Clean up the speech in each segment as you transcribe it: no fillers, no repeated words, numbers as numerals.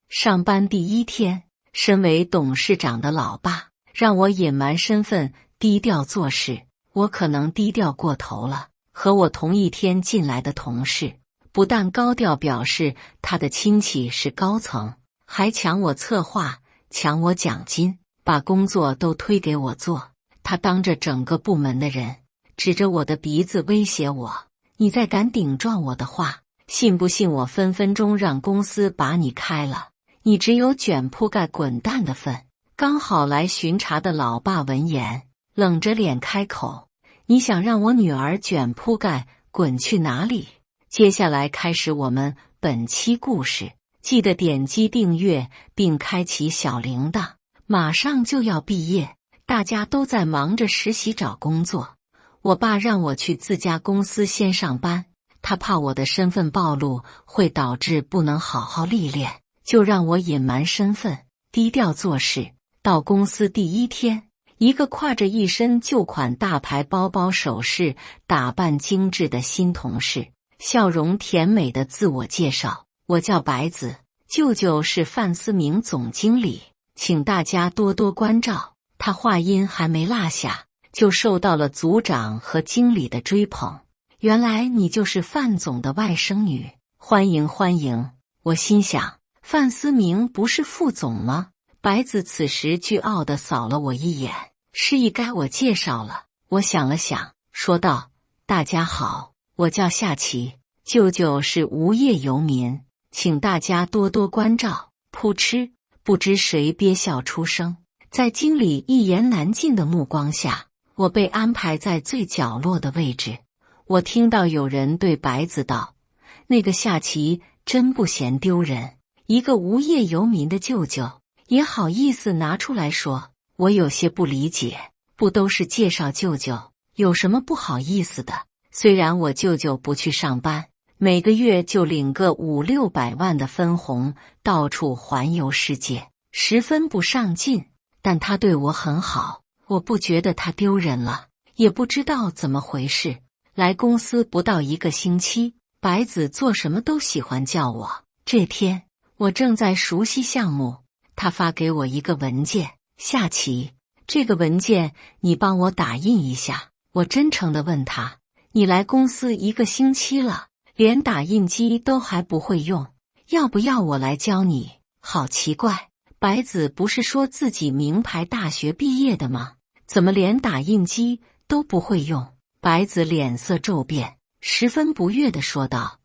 上班第一天，身为董事长的老爸让我隐瞒身份，低调做事。我可能低调过头了，和我同一天进来的同事不但高调表示他的亲戚是高层，还抢我策划，抢我奖金，把工作都推给我做。他当着整个部门的人指着我的鼻子威胁我，你再敢顶撞我的话，信不信我分分钟让公司把你开了，你只有卷铺盖滚蛋的份。刚好来巡查的老爸闻言冷着脸开口，你想让我女儿卷铺盖滚去哪里？接下来开始我们本期故事，记得点击订阅并开启小铃铛。马上就要毕业，大家都在忙着实习找工作，我爸让我去自家公司先上班，他怕我的身份暴露会导致不能好好历练，就让我隐瞒身份，低调做事。到公司第一天，一个挎着一身旧款大牌包包首饰，打扮精致的新同事笑容甜美的自我介绍，我叫白子，舅舅是范思明总经理，请大家多多关照。他话音还没落下，就受到了组长和经理的追捧。原来你就是范总的外甥女，欢迎欢迎。我心想，范思明不是副总吗？白子此时倨傲地扫了我一眼，示意该我介绍了。我想了想，说道：大家好，我叫夏琪，舅舅是无业游民，请大家多多关照。噗嗤，不知谁憋笑出声。在经理一言难尽的目光下，我被安排在最角落的位置。我听到有人对白子道：那个夏琪真不嫌丢人，一个无业游民的舅舅也好意思拿出来说。我有些不理解，不都是介绍舅舅，有什么不好意思的？虽然我舅舅不去上班，每个月就领个500-600万的分红，到处环游世界，十分不上进，但他对我很好，我不觉得他丢人了，也不知道怎么回事。来公司不到1个星期，白子做什么都喜欢叫我。这天我正在熟悉项目，他发给我一个文件，夏琪，这个文件你帮我打印一下。我真诚地问他，你来公司1个星期了，连打印机都还不会用，要不要我来教你？好奇怪，白子不是说自己名牌大学毕业的吗？怎么连打印机都不会用？白子脸色骤变，十分不悦地说道：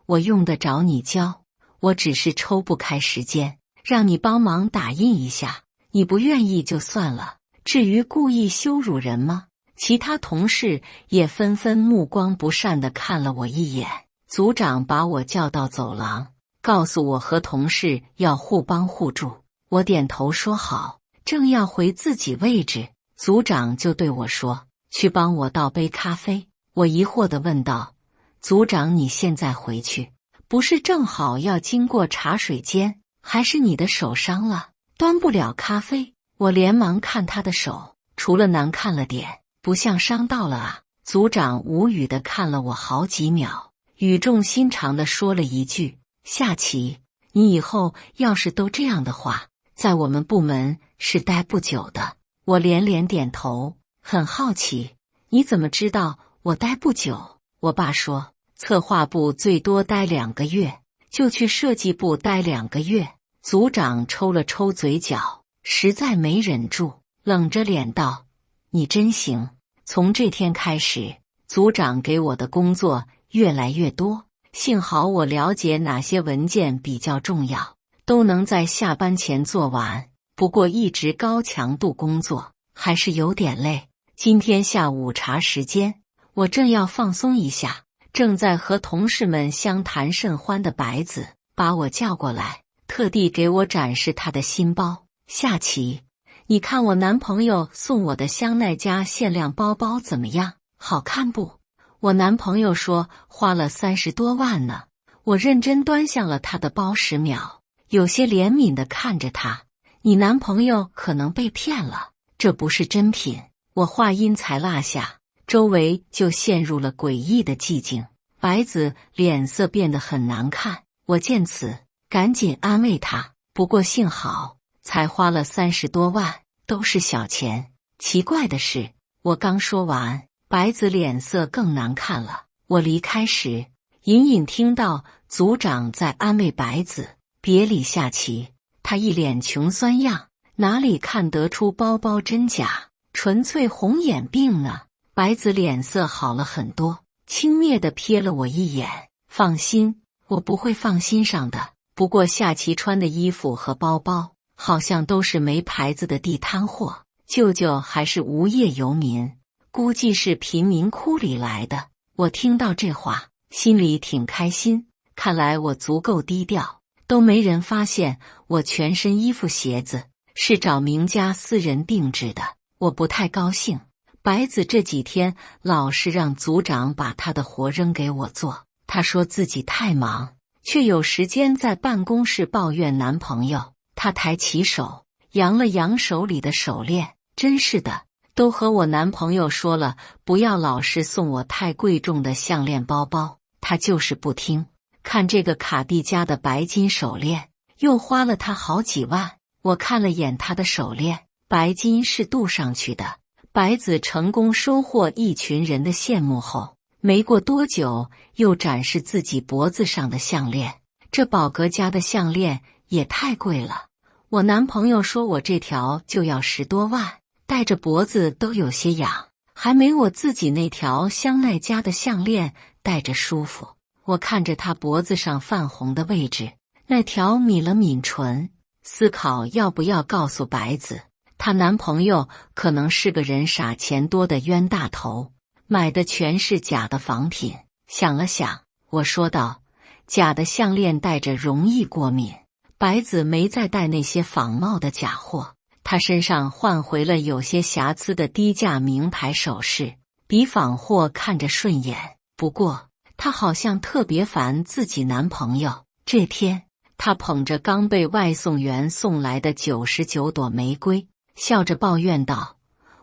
我用得着你教？我只是抽不开时间让你帮忙打印一下，你不愿意就算了，至于故意羞辱人吗？其他同事也纷纷目光不善地看了我一眼。组长把我叫到走廊，告诉我和同事要互帮互助。我点头说好，正要回自己位置，组长就对我说，去帮我倒杯咖啡。我疑惑地问道，组长你现在回去，不是正好要经过茶水间，还是你的手伤了，端不了咖啡？我连忙看他的手，除了难看了点，不像伤到了啊。组长无语地看了我好几秒，语重心长地说了一句，夏琪，你以后要是都这样的话，在我们部门是待不久的。我连连点头，很好奇，你怎么知道我待不久？我爸说，策划部最多待2个月，就去设计部待2个月。组长抽了抽嘴角，实在没忍住，冷着脸道，你真行。从这天开始，组长给我的工作越来越多，幸好我了解哪些文件比较重要，都能在下班前做完。不过一直高强度工作还是有点累。今天下午茶时间，我正要放松一下，正在和同事们相谈甚欢的白子把我叫过来，特地给我展示他的新包。夏琪，你看我男朋友送我的香奈家限量包包怎么样？好看不？我男朋友说花了30多万呢。我认真端详了他的包10秒，有些怜悯地看着他。你男朋友可能被骗了，这不是真品。我话音才落下，周围就陷入了诡异的寂静。白子脸色变得很难看，我见此赶紧安慰他，不过幸好才花了30多万，都是小钱。奇怪的是，我刚说完，白子脸色更难看了。我离开时，隐隐听到组长在安慰白子，别理下棋。他一脸穷酸样，哪里看得出包包真假，纯粹红眼病呢。白子脸色好了很多，轻蔑地瞥了我一眼，放心，我不会放心上的。不过下棋穿的衣服和包包好像都是没牌子的地摊货，舅舅还是无业游民，估计是贫民窟里来的。我听到这话，心里挺开心，看来我足够低调，都没人发现我全身衣服鞋子是找名家私人定制的。我不太高兴，白子这几天老是让组长把他的活扔给我做，他说自己太忙，却有时间在办公室抱怨男朋友。他抬起手，扬了扬手里的手链，真是的，都和我男朋友说了，不要老是送我太贵重的项链包包，他就是不听。看这个卡地加的白金手链，又花了他好几万。我看了眼他的手链，白金是镀上去的。白子成功收获一群人的羡慕后，没过多久又展示自己脖子上的项链。这宝格家的项链也太贵了，我男朋友说我这条就要10多万，戴着脖子都有些痒，还没我自己那条香奈家的项链戴着舒服。我看着他脖子上泛红的位置，那条抿了抿唇，思考要不要告诉白子，她男朋友可能是个人傻钱多的冤大头，买的全是假的仿品。想了想，我说道，假的项链戴着容易过敏，白子没再戴那些仿冒的假货，她身上换回了有些瑕疵的低价名牌首饰，比仿货看着顺眼。不过她好像特别烦自己男朋友。这天，她捧着刚被外送员送来的99朵玫瑰，笑着抱怨道，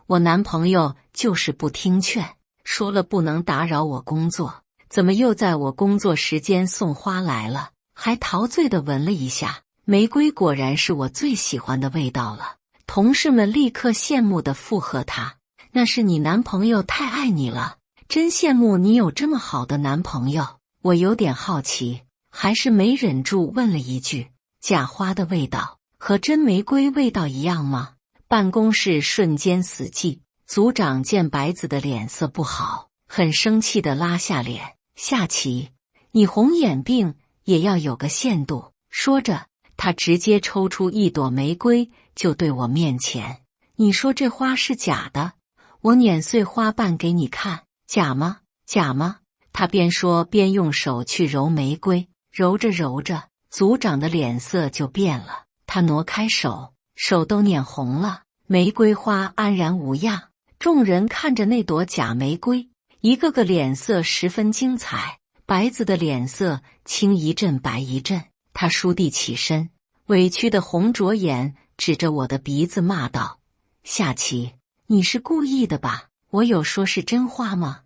我男朋友就是不听劝，说了不能打扰我工作，怎么又在我工作时间送花来了？还陶醉地闻了一下，玫瑰果然是我最喜欢的味道了。同事们立刻羡慕地附和他，那是你男朋友太爱你了，真羡慕你有这么好的男朋友。我有点好奇，还是没忍住问了一句，假花的味道和真玫瑰味道一样吗？办公室瞬间死寂，组长见白子的脸色不好，很生气地拉下脸，下棋，你红眼病也要有个限度。说着，他直接抽出一朵玫瑰就对我面前，你说这花是假的？我碾碎花瓣给你看，假吗？假吗？他边说边用手去揉玫瑰，揉着揉着，组长的脸色就变了，他挪开手，手都碾红了，玫瑰花安然无恙。众人看着那朵假玫瑰，一个个脸色十分精彩。白子的脸色青一阵白一阵，他倏地起身，委屈的红着眼指着我的鼻子骂道，夏琪，你是故意的吧？我有说是真花吗？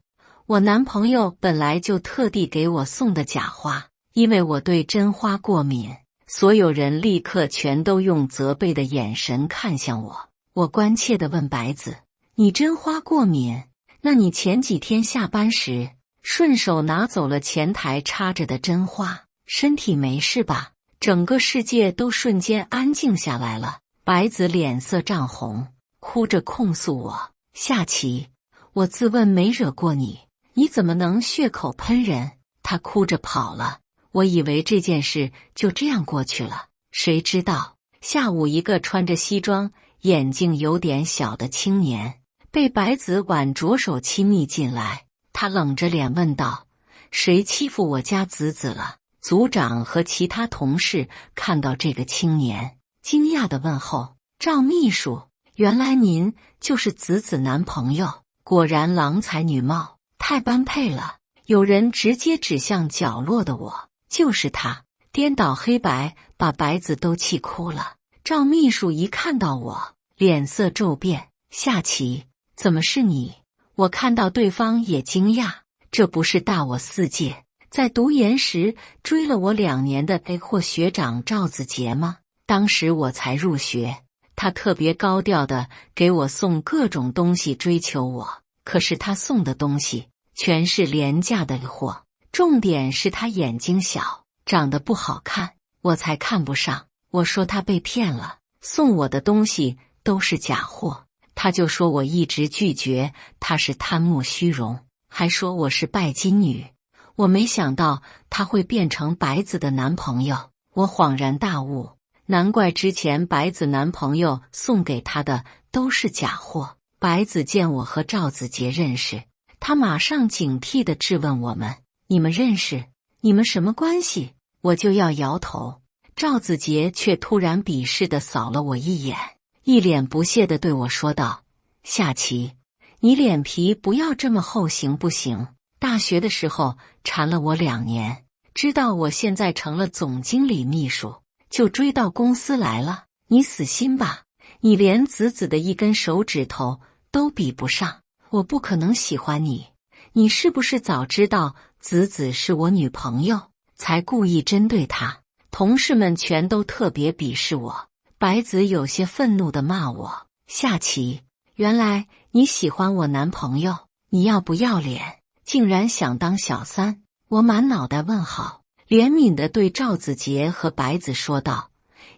我男朋友本来就特地给我送的假花，因为我对真花过敏。所有人立刻全都用责备的眼神看向我。我关切地问白子，你真花过敏？那你前几天下班时顺手拿走了前台插着的真花，身体没事吧？整个世界都瞬间安静下来了。白子脸色涨红，哭着控诉我，夏琪，我自问没惹过你，你怎么能血口喷人？他哭着跑了。我以为这件事就这样过去了，谁知道下午一个穿着西装眼睛有点小的青年被白子挽着手亲密进来，他冷着脸问道，谁欺负我家子子了？组长和其他同事看到这个青年，惊讶地问候，赵秘书，原来您就是子子男朋友，果然郎才女貌，太般配了。有人直接指向角落的我，就是他，颠倒黑白，把白子都气哭了。赵秘书一看到我，脸色骤变，夏琪，怎么是你？我看到对方也惊讶，这不是大我4届，在读研时追了我2年的 A 货学长赵子杰吗？当时我才入学，他特别高调的给我送各种东西追求我，可是他送的东西全是廉价的货，重点是他眼睛小，长得不好看，我才看不上。我说他被骗了，送我的东西都是假货，他就说我一直拒绝，他是贪慕虚荣，还说我是拜金女。我没想到他会变成白子的男朋友，我恍然大悟，难怪之前白子男朋友送给他的都是假货。白子见我和赵子杰认识，他马上警惕地质问我们：你们认识？你们什么关系？我就要摇头，赵子杰却突然鄙视地扫了我一眼，一脸不屑地对我说道：夏琪，你脸皮不要这么厚行不行？大学的时候缠了我2年，知道我现在成了总经理秘书，就追到公司来了，你死心吧，你连子子的一根手指头都比不上，我不可能喜欢你。你是不是早知道子子是我女朋友，才故意针对她？同事们全都特别鄙视我。白子有些愤怒地骂我：夏琪，原来你喜欢我男朋友，你要不要脸，竟然想当小三。我满脑袋问号，怜悯地对赵子杰和白子说道：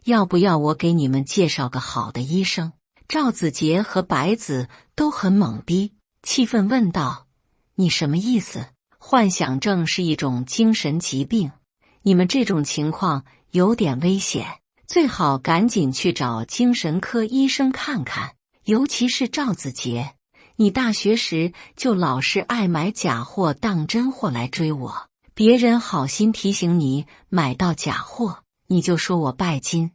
要不要我给你们介绍个好的医生？赵子杰和白子都很懵逼，气愤问道：你什么意思？幻想症是一种精神疾病，你们这种情况有点危险，最好赶紧去找精神科医生看看。尤其是赵子杰，你大学时就老是爱买假货当真货来追我，别人好心提醒你买到假货，你就说我拜金，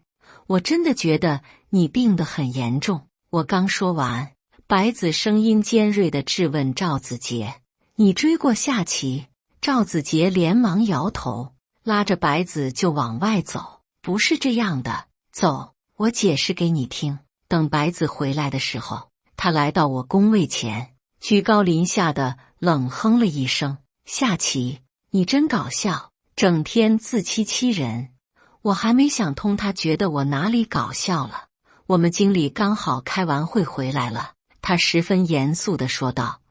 我真的觉得你病得很严重。我刚说完，白子声音尖锐地质问赵子杰：你追过夏琪？赵子杰连忙摇头，拉着白子就往外走。不是这样的，走，我解释给你听。等白子回来的时候，他来到我工位前，居高临下的冷哼了一声：夏琪，你真搞笑，整天自欺欺人。我还没想通，他觉得我哪里搞笑了。我们经理刚好开完会回来了，他十分严肃地说道：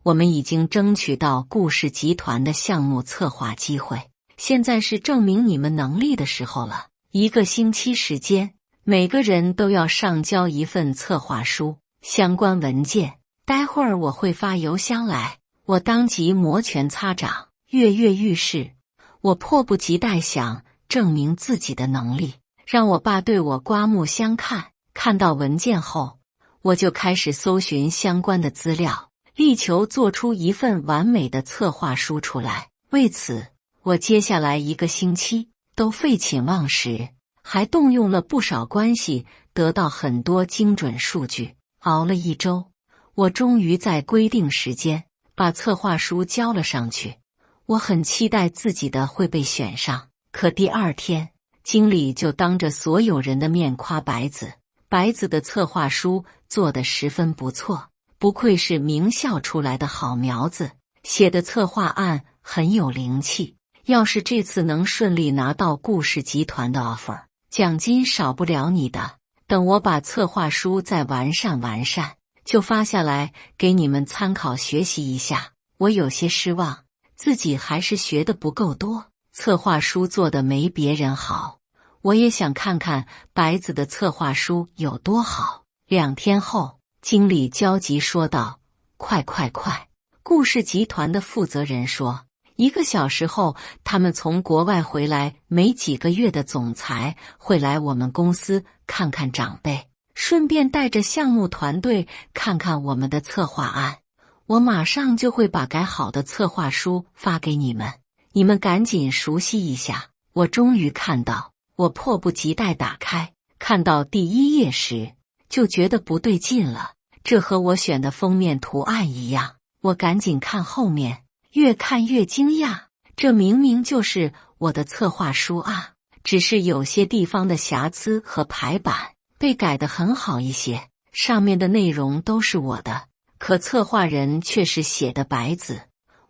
我们已经争取到顾氏集团的项目策划机会，现在是证明你们能力的时候了。1个星期时间，每个人都要上交一份策划书，相关文件，待会儿我会发邮箱来。我当即摩拳擦掌，跃跃欲试。我迫不及待想证明自己的能力，让我爸对我刮目相看。看到文件后，我就开始搜寻相关的资料，力求做出一份完美的策划书出来。为此，我接下来1个星期都废寝忘食，还动用了不少关系，得到很多精准数据。熬了1周，我终于在规定时间把策划书交了上去。我很期待自己的会被选上，可第2天，经理就当着所有人的面夸白子。白子的策划书做得十分不错，不愧是名校出来的好苗子，写的策划案很有灵气。要是这次能顺利拿到顾氏集团的 offer， 奖金少不了你的。等我把策划书再完善，就发下来给你们参考学习一下。我有些失望，自己还是学得不够多，策划书做得没别人好。我也想看看白子的策划书有多好。2天后，经理焦急说道：快！顾氏集团的负责人说，1个小时后，他们从国外回来没几个月的总裁会来我们公司看看长辈，顺便带着项目团队看看我们的策划案。我马上就会把改好的策划书发给你们，你们赶紧熟悉一下。我终于看到，我迫不及待打开，看到第1页时，就觉得不对劲了，这和我选的封面图案一样。我赶紧看后面，越看越惊讶，这明明就是我的策划书啊，只是有些地方的瑕疵和排版被改得很好一些，上面的内容都是我的，可策划人却是写的白子。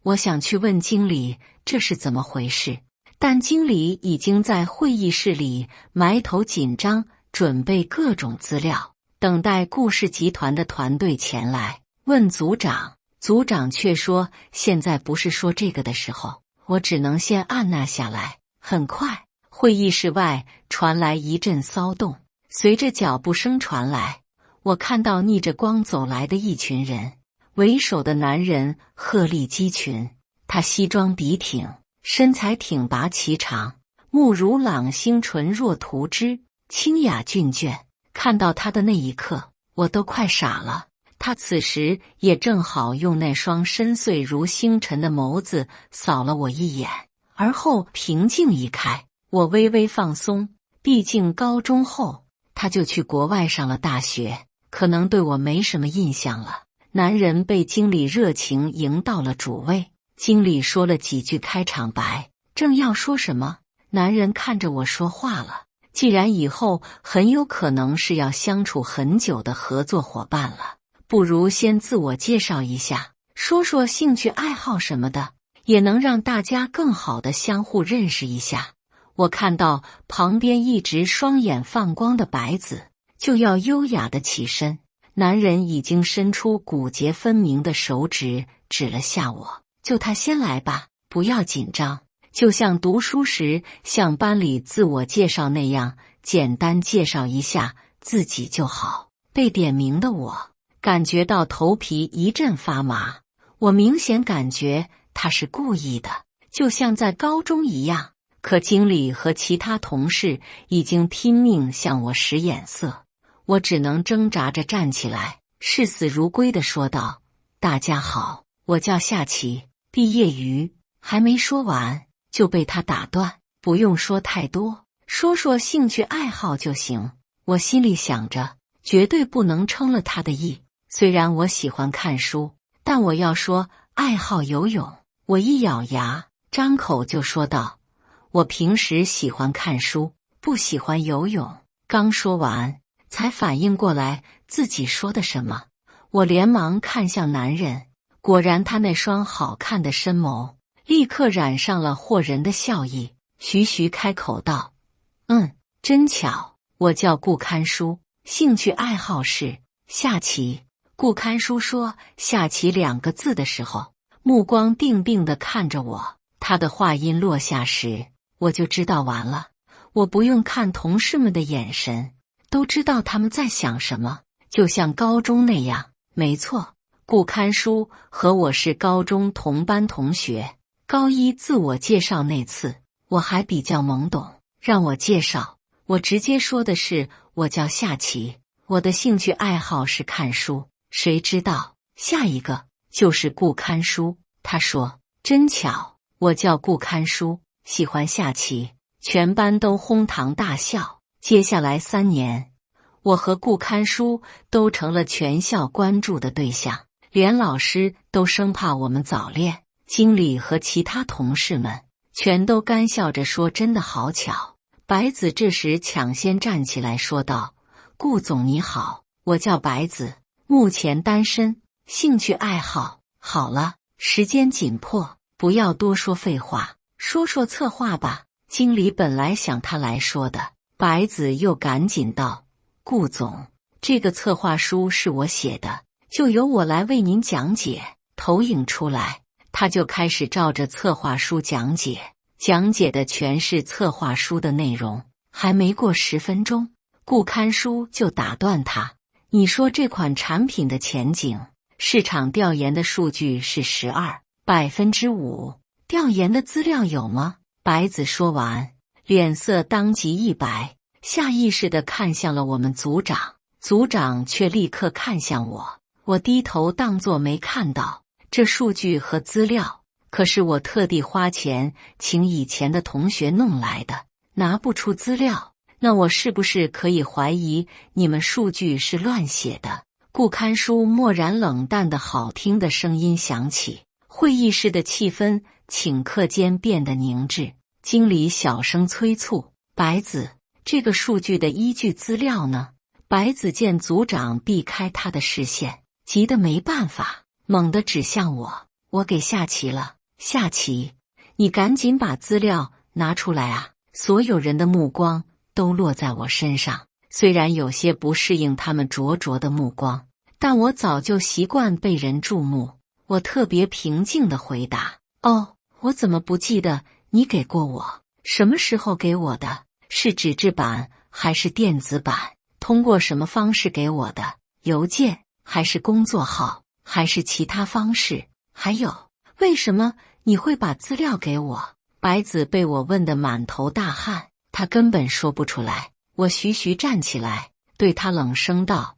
我想去问经理这是怎么回事，但经理已经在会议室里埋头紧张，准备各种资料，等待顾氏集团的团队前来。问组长，组长却说现在不是说这个的时候，我只能先按捺下来。很快，会议室外传来一阵骚动，随着脚步声传来，我看到逆着光走来的一群人。为首的男人鹤立鸡群，他西装笔挺，身材挺拔颀长，目如朗星，唇若涂脂，清雅俊眷。看到他的那一刻，我都快傻了。他此时也正好用那双深邃如星辰的眸子扫了我一眼，而后平静移开。我微微放松，毕竟高中后他就去国外上了大学，可能对我没什么印象了。男人被经理热情迎到了主位，经理说了几句开场白，正要说什么，男人看着我说话了。既然以后很有可能是要相处很久的合作伙伴了，不如先自我介绍一下，说说兴趣爱好什么的，也能让大家更好的相互认识一下。我看到旁边一直双眼放光的白子，就要优雅的起身，男人已经伸出骨节分明的手指指了下我，就他先来吧，不要紧张，就像读书时向班里自我介绍那样，简单介绍一下自己就好。被点名的我感觉到头皮一阵发麻，我明显感觉他是故意的，就像在高中一样。可经理和其他同事已经拼命向我使眼色，我只能挣扎着站起来，视死如归地说道：“大家好，我叫夏琪，毕业于……”还没说完就被他打断，不用说太多，说说兴趣爱好就行。我心里想着，绝对不能称了他的意。虽然我喜欢看书，但我要说爱好游泳。我一咬牙，张口就说道：“我平时喜欢看书，不喜欢游泳。”刚说完，才反应过来自己说的什么。我连忙看向男人，果然他那双好看的深眸立刻染上了惑人的笑意，徐徐开口道：“真巧，我叫顾看书，兴趣爱好是下棋。”顾看书说下棋2个字的时候，目光定定地看着我。他的话音落下时，我就知道完了。我不用看同事们的眼神，都知道他们在想什么，就像高中那样。没错，顾看书和我是高中同班同学。高一自我介绍那次，我还比较懵懂，让我介绍，我直接说的是我叫夏琪，我的兴趣爱好是看书。谁知道下一个就是顾看书，他说：“真巧，我叫顾看书，喜欢下棋。”全班都哄堂大笑。接下来3年，我和顾看书都成了全校关注的对象，连老师都生怕我们早恋。经理和其他同事们全都干笑着说：“真的好巧。”白子这时抢先站起来说道：“顾总你好，我叫白子，目前单身，兴趣爱好……好了，时间紧迫，不要多说废话，说说策划吧。”经理本来想他来说的，白子又赶紧道：“顾总，这个策划书是我写的，就由我来为您讲解。”投影出来，他就开始照着策划书讲解，讲解的全是策划书的内容。还没过10分钟，顾看书就打断他：“你说这款产品的前景，市场调研的数据是12%，5%，调研的资料有吗？”白子说完，脸色当即一白，下意识地看向了我们组长，组长却立刻看向我。我低头当作没看到，这数据和资料可是我特地花钱请以前的同学弄来的，拿不出资料，那我是不是可以怀疑你们数据是乱写的？顾看书漠然冷淡的好听的声音响起，会议室的气氛顷刻间变得凝滞。经理小声催促：“白子，这个数据的依据资料呢？”白子见组长避开他的视线，急得没办法，猛地指向我：“我给夏琪了，夏琪，你赶紧把资料拿出来啊！所有人的目光都落在我身上，虽然有些不适应他们灼灼的目光，但我早就习惯被人注目。我特别平静地回答：哦，我怎么不记得你给过我？什么时候给我的？是纸质版还是电子版？通过什么方式给我的？邮件还是工作号还是其他方式？还有，为什么你会把资料给我？白子被我问得满头大汗，他根本说不出来。我徐徐站起来，对他冷声道：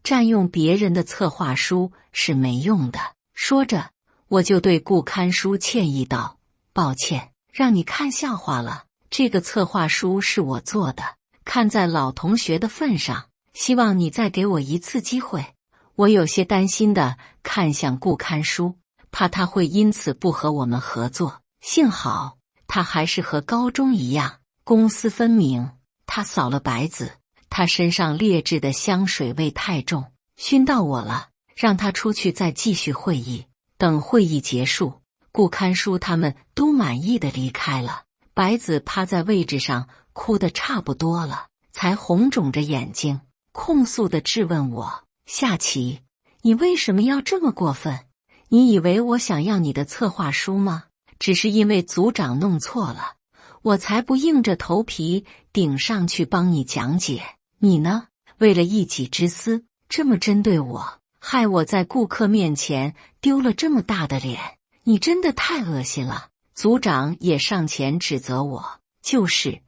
占用别人的策划书是没用的。说着，我就对顾刊书歉意道：抱歉，让你看笑话了。这个策划书是我做的，看在老同学的份上，希望你再给我一次机会。我有些担心地看向顾刊书，怕他会因此不和我们合作。幸好他还是和高中一样，公私分明。他扫了白子，他身上劣质的香水味太重，熏到我了，让他出去再继续会议。等会议结束，顾刊书他们都满意的离开了。白子趴在位置上哭得差不多了，才红肿着眼睛控诉地质问我：夏琪，你为什么要这么过分？你以为我想要你的策划书吗？只是因为组长弄错了，我才不硬着头皮顶上去帮你讲解。你呢？为了一己之私，这么针对我，害我在顾客面前丢了这么大的脸，你真的太恶心了。组长也上前指责我：就是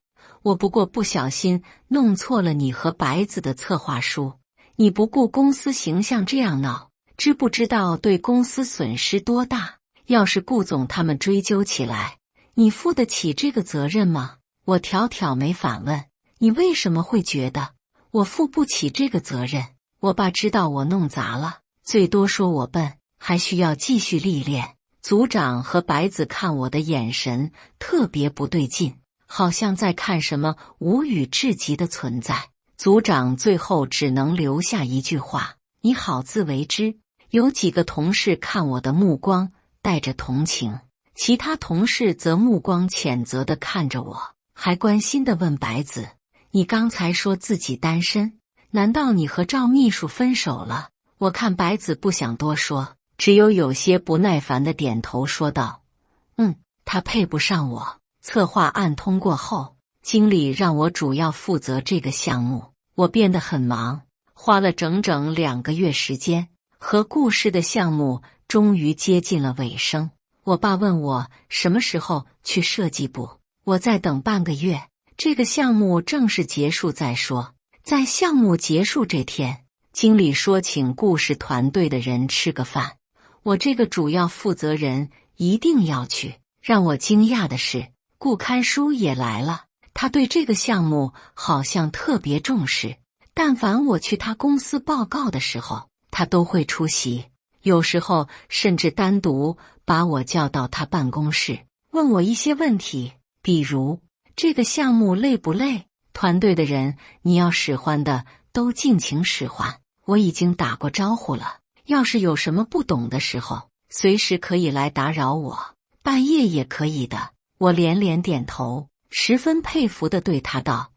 我不过不小心弄错了你和白子的策划书，你不顾公司形象这样闹，知不知道对公司损失多大？要是顾总他们追究起来，你负得起这个责任吗？我挑挑眉反问：你为什么会觉得我负不起这个责任？我爸知道我弄砸了，最多说我笨，还需要继续历练。组长和白子看我的眼神特别不对劲，好像在看什么无语至极的存在。组长最后只能留下一句话：你好自为之。有几个同事看我的目光带着同情，其他同事则目光谴责地看着我，还关心地问白子：你刚才说自己单身，难道你和赵秘书分手了？我看白子不想多说，只有些不耐烦地点头说道：他配不上我。策划案通过后，经理让我主要负责这个项目，我变得很忙，花了整整2个月时间，和故事的项目终于接近了尾声。我爸问我什么时候去设计部，我再等半个月，这个项目正式结束再说。在项目结束这天，经理说请故事团队的人吃个饭，我这个主要负责人一定要去。让我惊讶的是，顾刊书也来了，他对这个项目好像特别重视，但凡我去他公司报告的时候，他都会出席，有时候甚至单独把我叫到他办公室，问我一些问题，比如这个项目累不累？团队的人你要使唤的都尽情使唤，我已经打过招呼了，要是有什么不懂的时候，随时可以来打扰我，半夜也可以的。我连连点头，十分佩服地对他道：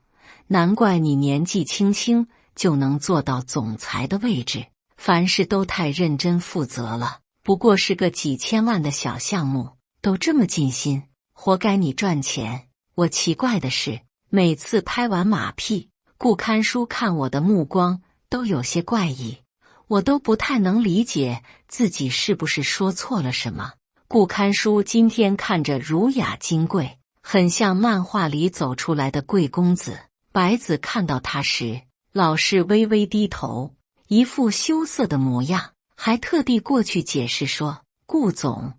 难怪你年纪轻轻就能做到总裁的位置，凡事都太认真负责了，不过是个几千万的小项目，都这么尽心，活该你赚钱。我奇怪的是，每次拍完马屁，顾刊书看我的目光都有些怪异，我都不太能理解自己是不是说错了什么。顾刊书今天看着儒雅金贵，很像漫画里走出来的贵公子。白子看到他时，老是微微低头，一副羞涩的模样，还特地过去解释说：顾总，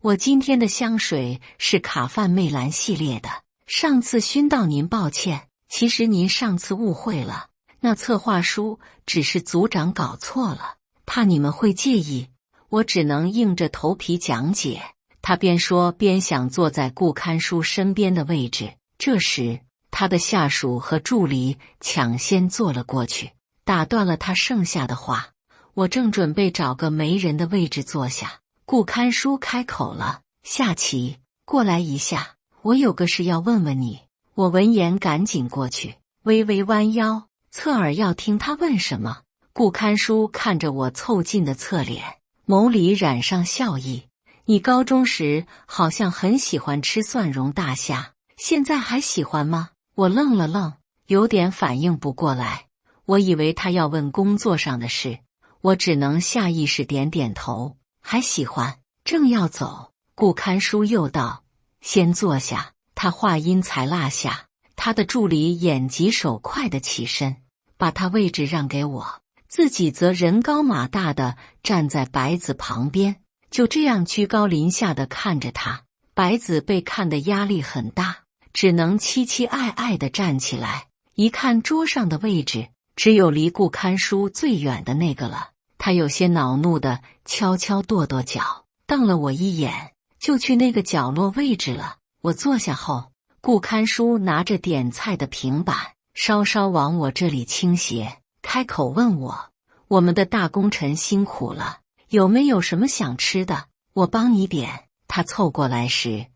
我今天的香水是卡范魅蓝系列的，上次熏到您抱歉，其实您上次误会了，那策划书只是组长搞错了，怕你们会介意，我只能硬着头皮讲解。他边说边想坐在顾刊书身边的位置，这时他的下属和助理抢先坐了过去，打断了他剩下的话。我正准备找个没人的位置坐下，顾刊书开口了：夏琪，过来一下。我有个事要问问你。我闻言赶紧过去，微微弯腰，侧耳要听他问什么。顾看书看着我凑近的侧脸，眸里染上笑意。你高中时好像很喜欢吃蒜蓉大虾，现在还喜欢吗？我愣了愣，有点反应不过来。我以为他要问工作上的事，我只能下意识点点头，还喜欢。正要走，顾看书又道：先坐下。他话音才落下，他的助理眼疾手快地起身，把他位置让给我，自己则人高马大地站在白子旁边，就这样居高临下地看着他。白子被看得压力很大，只能凄凄爱爱地站起来。一看桌上的位置，只有离顾看书最远的那个了。他有些恼怒地悄悄跺跺脚，瞪了我一眼，就去那个角落位置了。我坐下后，顾看书拿着点菜的平板稍稍往我这里倾斜，开口问我：我们的大功臣辛苦了，有没有什么想吃的？我帮你点。他凑过来时，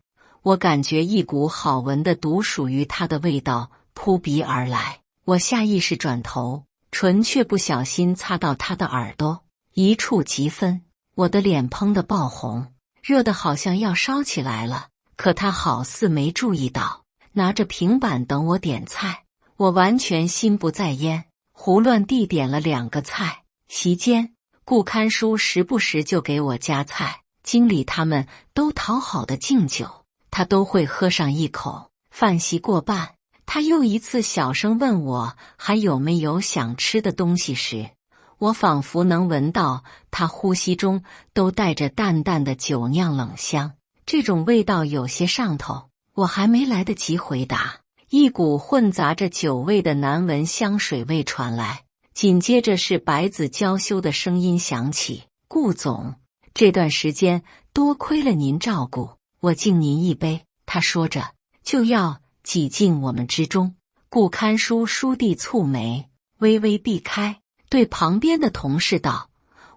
我感觉一股好闻的独属于他的味道扑鼻而来。我下意识转头，唇却不小心擦到他的耳朵，一触即分。我的脸砰得爆红，热得好像要烧起来了。可他好似没注意到，拿着平板等我点菜。我完全心不在焉，胡乱地点了2个菜。席间，顾看书时不时就给我夹菜，经理他们都讨好的敬酒，他都会喝上一口。饭席过半，他又一次小声问我还有没有想吃的东西时，我仿佛能闻到他呼吸中都带着淡淡的酒酿冷香。这种味道有些上头，我还没来得及回答，一股混杂着酒味的难闻香水味传来，紧接着是白子娇羞的声音响起：顾总，这段时间多亏了您照顾，我敬您一杯。他说着就要挤进我们之中。顾看书倏地蹙眉，微微避开，对旁边的同事道：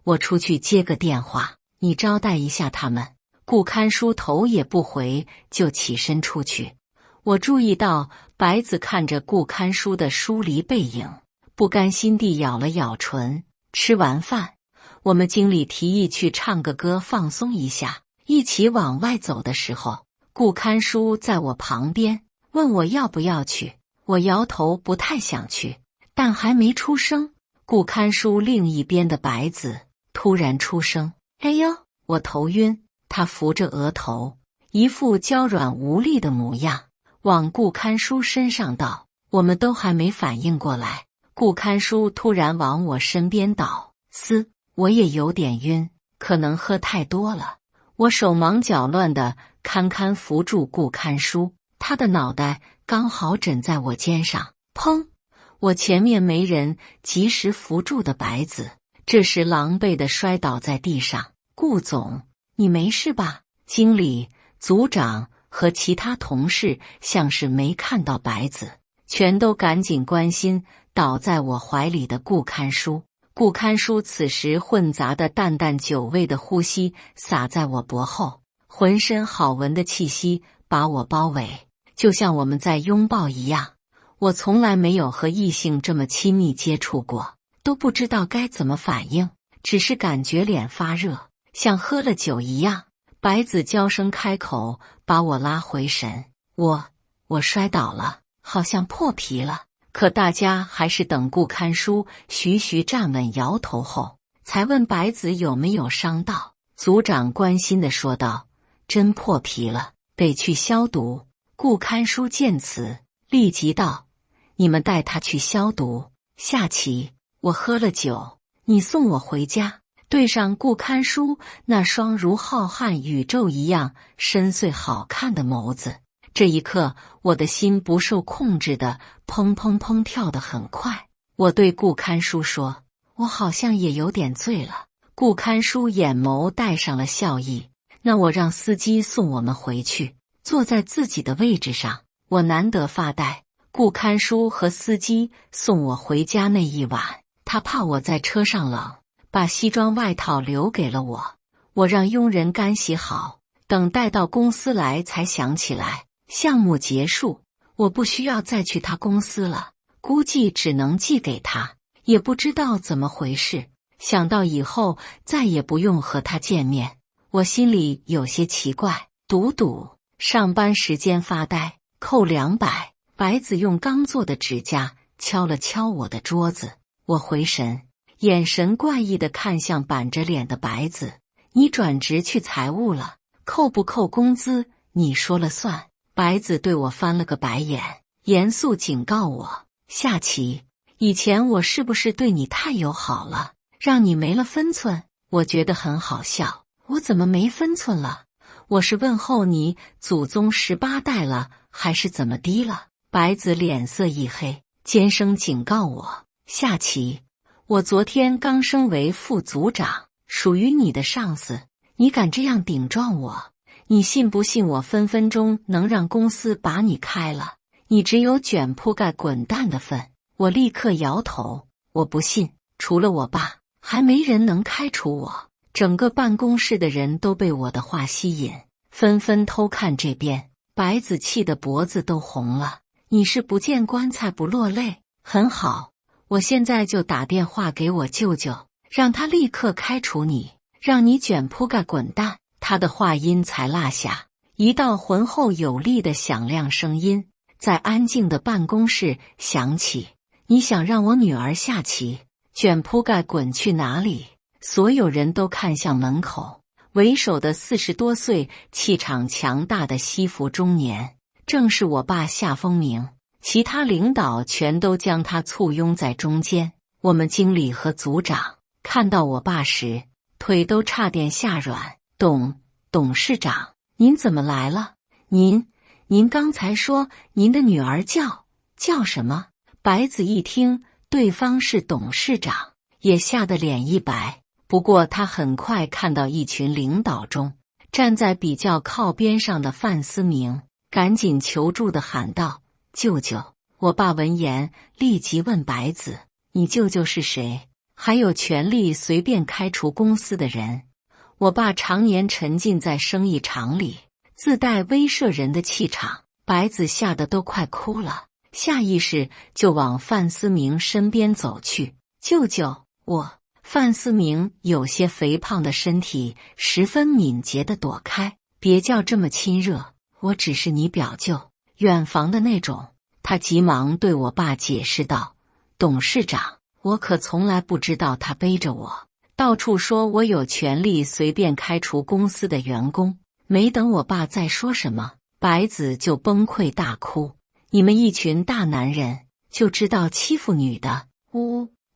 我出去接个电话，你招待一下他们。顾看书头也不回就起身出去。我注意到白子看着顾看书的疏离背影，不甘心地咬了咬唇。吃完饭，我们经理提议去唱个歌放松一下，一起往外走的时候，顾看书在我旁边问我要不要去。我摇头不太想去，但还没出声，顾看书另一边的白子突然出声：哎呦，我头晕。他扶着额头，一副娇软无力的模样，往顾看书身上倒。我们都还没反应过来，顾看书突然往我身边倒。我也有点晕，可能喝太多了。我手忙脚乱地堪扶住顾看书，他的脑袋刚好枕在我肩上。砰！我前面没人及时扶住的白子，这时狼狈地摔倒在地上。顾总，你没事吧？经理、组长和其他同事像是没看到白子，全都赶紧关心倒在我怀里的顾看书。顾看书此时混杂的淡淡酒味的呼吸洒在我脖后，浑身好闻的气息把我包围，就像我们在拥抱一样。我从来没有和异性这么亲密接触过，都不知道该怎么反应，只是感觉脸发热，像喝了酒一样。白子娇声开口，把我拉回神。我摔倒了，好像破皮了。可大家还是等顾看书徐徐站稳，摇头后，才问白子有没有伤到。组长关心地说道：真破皮了，得去消毒。顾看书见此，立即道：你们带他去消毒。下棋，我喝了酒，你送我回家。对上顾看书那双如浩瀚宇宙一样深邃好看的眸子，这一刻我的心不受控制的砰砰砰跳得很快。我对顾看书说：我好像也有点醉了。顾看书眼眸带上了笑意：那我让司机送我们回去，坐在自己的位置上。我难得发呆。顾看书和司机送我回家那一晚，他怕我在车上冷，把西装外套留给了我。我让佣人干洗好，等带到公司来才想起来，项目结束，我不需要再去他公司了，估计只能寄给他，也不知道怎么回事。想到以后再也不用和他见面，我心里有些奇怪。赌，上班时间发呆，扣200。白子用刚做的指甲敲了敲我的桌子，我回神，眼神怪异地看向板着脸的白子。你转职去财务了，扣不扣工资你说了算。白子对我翻了个白眼，严肃警告我，夏琪，以前我是不是对你太友好了，让你没了分寸？我觉得很好笑，我怎么没分寸了？我是问候你祖宗18代了，还是怎么的了？白子脸色一黑，尖声警告我，夏琪，我昨天刚升为副组长，属于你的上司，你敢这样顶撞我？你信不信我分分钟能让公司把你开了？你只有卷铺盖滚蛋的份。我立刻摇头，我不信，除了我爸，还没人能开除我。整个办公室的人都被我的话吸引，纷纷偷看这边。白子气得脖子都红了，你是不见棺材不落泪？很好，我现在就打电话给我舅舅，让他立刻开除你，让你卷铺盖滚蛋。他的话音才落下，一道浑厚有力的响亮声音在安静的办公室响起，你想让我女儿夏琪卷铺盖滚去哪里？所有人都看向门口，为首的40多岁、气场强大的西服中年，正是我爸夏风鸣。其他领导全都将他簇拥在中间。我们经理和组长看到我爸时，腿都差点下软。董事长，您怎么来了？您刚才说您的女儿叫什么？白子一听对方是董事长，也吓得脸一白。不过他很快看到一群领导中站在比较靠边上的范思明，赶紧求助地喊道：“舅舅！”我爸闻言立即问白子：“你舅舅是谁？还有权利随便开除公司的人？”我爸常年沉浸在生意场里，自带威慑人的气场，白子吓得都快哭了，下意识就往范思明身边走去。“舅舅，我……”范思明有些肥胖的身体十分敏捷地躲开，“别叫这么亲热，我只是你表舅，远房的那种。”他急忙对我爸解释道：“董事长，我可从来不知道他背着我，到处说我有权利随便开除公司的员工。”没等我爸再说什么，白子就崩溃大哭：“你们一群大男人就知道欺负女的，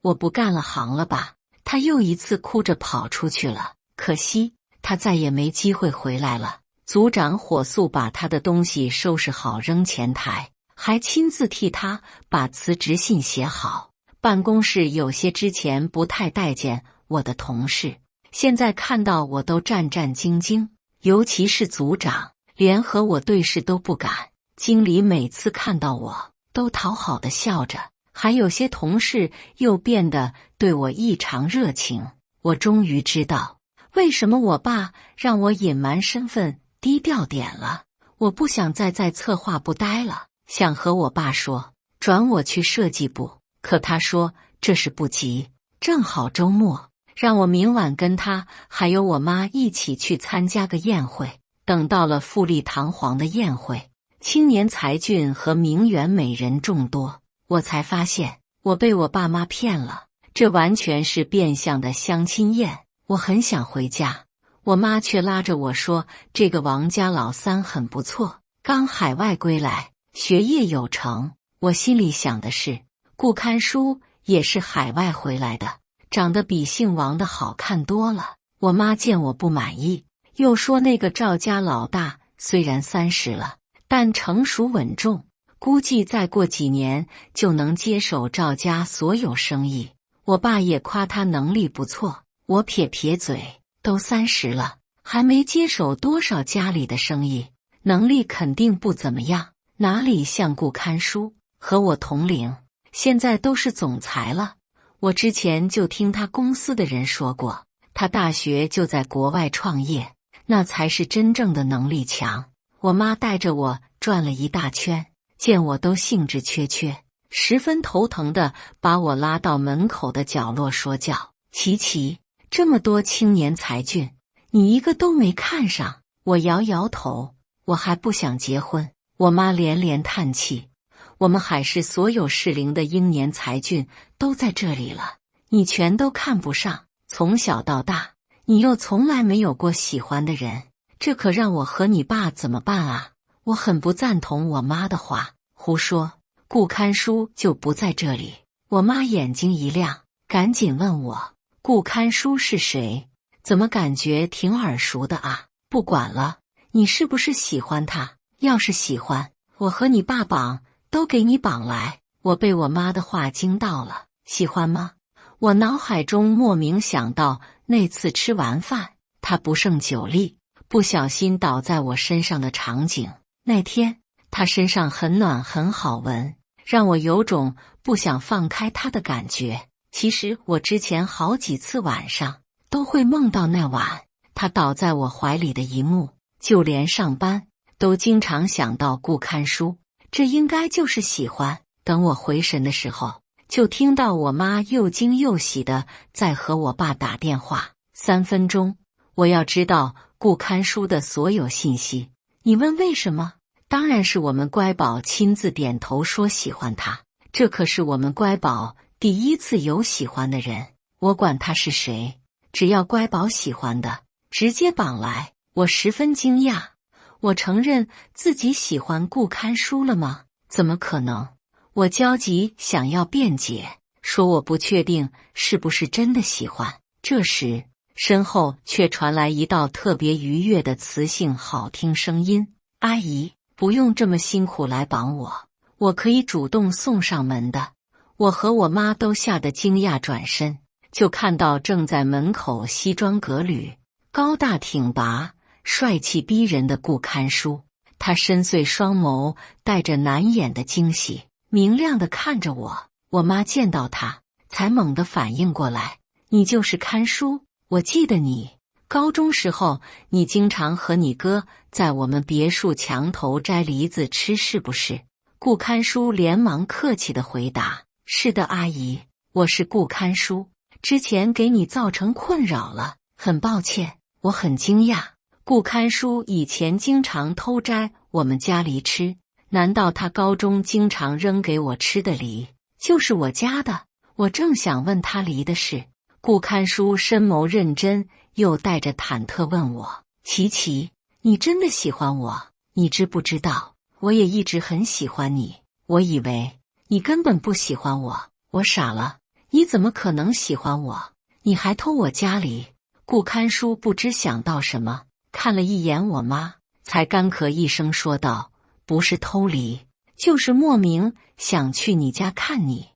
我不干了行了吧？”他又一次哭着跑出去了，可惜他再也没机会回来了。组长火速把他的东西收拾好扔前台，还亲自替他把辞职信写好。办公室有些之前不太待见我的同事，现在看到我都战战兢兢，尤其是组长，连和我对视都不敢。经理每次看到我都讨好的笑着，还有些同事又变得对我异常热情。我终于知道为什么我爸让我隐瞒身份低调点了。我不想再在策划部待了，想和我爸说转我去设计部，可他说这是不急，正好周末，让我明晚跟他还有我妈一起去参加个宴会。等到了富丽堂皇的宴会，青年才俊和名媛美人众多，我才发现我被我爸妈骗了，这完全是变相的相亲宴。我很想回家，我妈却拉着我说这个王家老三很不错，刚海外归来，学业有成。我心里想的是，顾看书也是海外回来的，长得比姓王的好看多了。我妈见我不满意，又说那个赵家老大虽然30了，但成熟稳重，估计再过几年就能接手赵家所有生意。我爸也夸他能力不错，我撇撇嘴，都30了，还没接手多少家里的生意，能力肯定不怎么样，哪里像顾看书，和我同龄，现在都是总裁了。我之前就听他公司的人说过，他大学就在国外创业，那才是真正的能力强。我妈带着我转了一大圈，见我都兴致缺缺，十分头疼的把我拉到门口的角落说教：琪琪，这么多青年才俊，你一个都没看上。我摇摇头，我还不想结婚。我妈连连叹气，我们海市所有适龄的英年才俊都在这里了，你全都看不上。从小到大，你又从来没有过喜欢的人，这可让我和你爸怎么办啊？我很不赞同我妈的话。胡说，顾看书就不在这里。我妈眼睛一亮，赶紧问我，顾看书是谁？怎么感觉挺耳熟的啊？不管了，你是不是喜欢他？要是喜欢，我和你爸绑，都给你绑来。我被我妈的话惊到了。喜欢吗？我脑海中莫名想到那次吃完饭，他不胜酒力，不小心倒在我身上的场景。那天他身上很暖很好闻，让我有种不想放开他的感觉。其实我之前好几次晚上都会梦到那晚他倒在我怀里的一幕，就连上班都经常想到顾看书，这应该就是喜欢。等我回神的时候，就听到我妈又惊又喜的在和我爸打电话。3分钟，我要知道顾看书的所有信息。你问为什么？当然是我们乖宝亲自点头说喜欢他，这可是我们乖宝第一次有喜欢的人，我管他是谁，只要乖宝喜欢的，直接绑来。我十分惊讶，我承认自己喜欢顾看书了吗？怎么可能？我焦急想要辩解，说我不确定是不是真的喜欢。这时，身后却传来一道特别愉悦的磁性好听声音：阿姨，不用这么辛苦来绑我，我可以主动送上门的。我和我妈都吓得惊讶，转身就看到正在门口西装革履、高大挺拔、帅气逼人的顾看书。他深邃双眸带着难掩的惊喜，明亮地看着我。我妈见到他，才猛地反应过来：你就是看书，我记得你。高中时候，你经常和你哥在我们别墅墙头摘梨子吃，是不是？顾看书连忙客气地回答：是的，阿姨，我是顾看书，之前给你造成困扰了，很抱歉。我很惊讶，顾看书以前经常偷摘我们家梨吃，难道他高中经常扔给我吃的梨就是我家的？我正想问他梨的事，顾看书深眸认真又带着忐忑问我：琪琪，你真的喜欢我？你知不知道，我也一直很喜欢你。我以为你根本不喜欢我，我傻了。你怎么可能喜欢我？你还偷我家梨。顾看书不知想到什么，看了一眼我妈，才干咳一声说道：不是偷梨，就是莫名想去你家看你。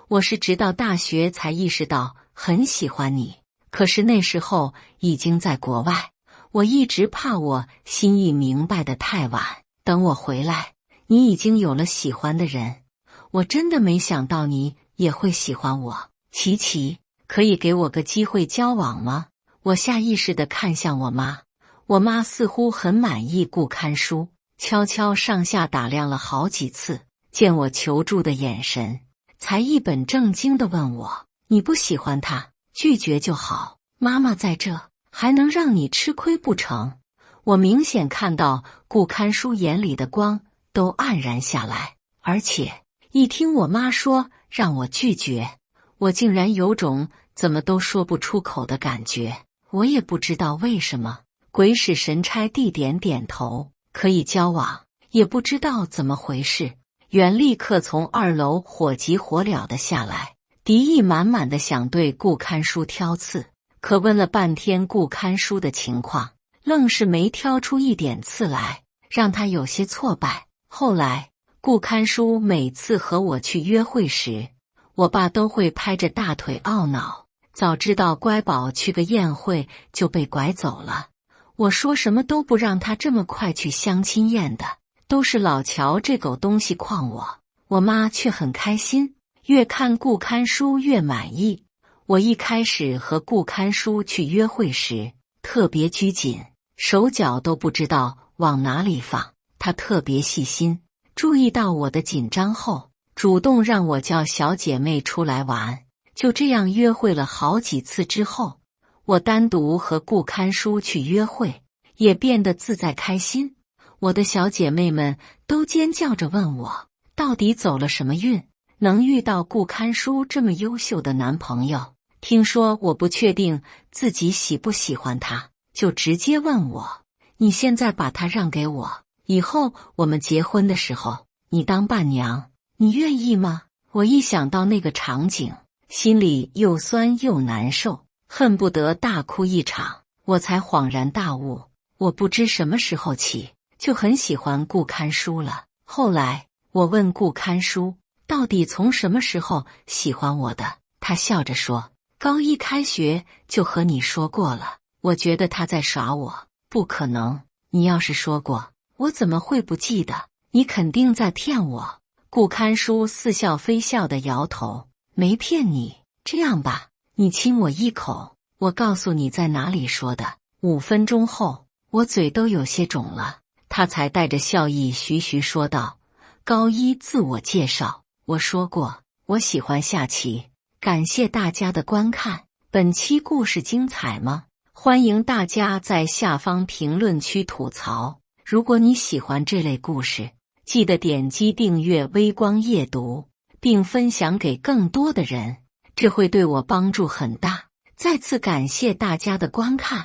我是直到大学才意识到很喜欢你，可是那时候已经在国外，我一直怕我心意明白得太晚，等我回来，你已经有了喜欢的人。我真的没想到你也会喜欢我。琪琪，可以给我个机会交往吗？我下意识地看向我妈，我妈似乎很满意顾看书，悄悄上下打量了好几次，见我求助的眼神，才一本正经地问我：你不喜欢他，拒绝就好，妈妈在这，还能让你吃亏不成？我明显看到顾看书眼里的光都黯然下来，而且一听我妈说让我拒绝，我竟然有种怎么都说不出口的感觉。我也不知道为什么，鬼使神差地点点头，可以交往，也不知道怎么回事。袁立刻从2楼火急火燎的下来，敌意满满的想对顾看书挑刺，可问了半天顾看书的情况，愣是没挑出一点刺来，让他有些挫败。后来顾看书每次和我去约会时，我爸都会拍着大腿懊恼，早知道乖宝去个宴会就被拐走了。我说什么都不让他这么快去相亲宴的，都是老乔这狗东西诓我。我妈却很开心，越看顾看书越满意。我一开始和顾看书去约会时特别拘谨，手脚都不知道往哪里放，他特别细心，注意到我的紧张后，主动让我叫小姐妹出来玩。就这样约会了好几次之后，我单独和顾看书去约会，也变得自在开心。我的小姐妹们都尖叫着问我，到底走了什么运，能遇到顾看书这么优秀的男朋友。听说我不确定自己喜不喜欢他，就直接问我，你现在把他让给我，以后我们结婚的时候，你当伴娘，你愿意吗？我一想到那个场景，心里又酸又难受，恨不得大哭一场。我才恍然大悟，我不知什么时候起就很喜欢顾看书了。后来我问顾看书，到底从什么时候喜欢我的？他笑着说，高一开学就和你说过了。我觉得他在耍我，不可能，你要是说过，我怎么会不记得？你肯定在骗我。顾看书似笑非笑地摇头，没骗你。这样吧，你亲我一口，我告诉你在哪里说的。5分钟后，我嘴都有些肿了，他才带着笑意徐徐说道，高一自我介绍，我说过我喜欢下棋。感谢大家的观看，本期故事精彩吗？欢迎大家在下方评论区吐槽。如果你喜欢这类故事，记得点击订阅微光夜读，并分享给更多的人，这会对我帮助很大。再次感谢大家的观看。